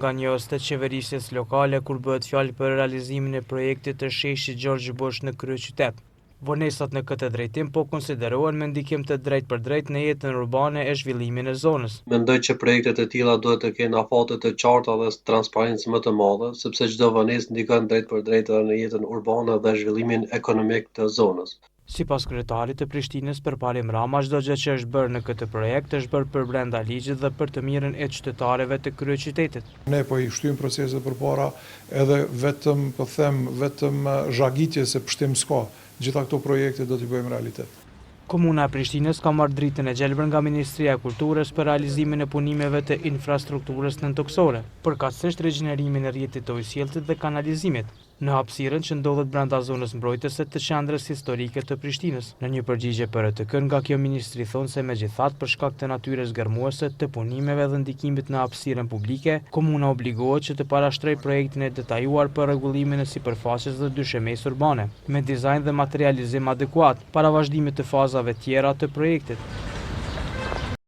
Nga njohës të qeverisjes lokale kur bëhet fjalë për realizimin e projektit të sheshit Gjergj Bush në kryeqytet. Vonesat në këtë drejtim po konsiderohen me ndikim të drejt për drejt në jetën urbane e zhvillimin e zonës. Mendoj që projektet e tilla duhet të kenë afate të qarta dhe transparencë më të madhe, sepse çdo vonesë ndikon drejt për drejt në jetën urbane dhe zhvillimin ekonomik të zonës. Sipas kryetarit të Prishtinës Përpalim Rama, çdo gjë që është bërë në këtë projekt është bërë për brenda ligjit dhe për të mirën e qytetarëve të kryeqytetit. Ne po i shtym proceset përpara edhe vetëm zhagitje se pështim s'ka. Gjitha këto projekte do t'i bëjmë realitet. Komuna e Prishtinës ka marrë dritën e gjelbër nga Ministria e Kulturës për realizimin e punimeve të infrastrukturës nëntoksore, përkatësisht rigjenerimin e rrjetit të ujësjelltit dhe kanalizimit, në hapësirën që ndodhet brenda zonës mbrojtëse të qendrës historike të Prishtinës. Në një përgjigje për ETK, nga kjo ministri thonë se megjithatë për shkak të natyrës garmuese të punimeve dhe ndikimit në hapësirën publike, komuna obligohet që të parashtrojë projektin e detajuar për rregullimin e sipërfaqes dhe dyshemesë urbane, me dizajn dhe materializim adekuat para vazhdimit të fazave tjera të projektit.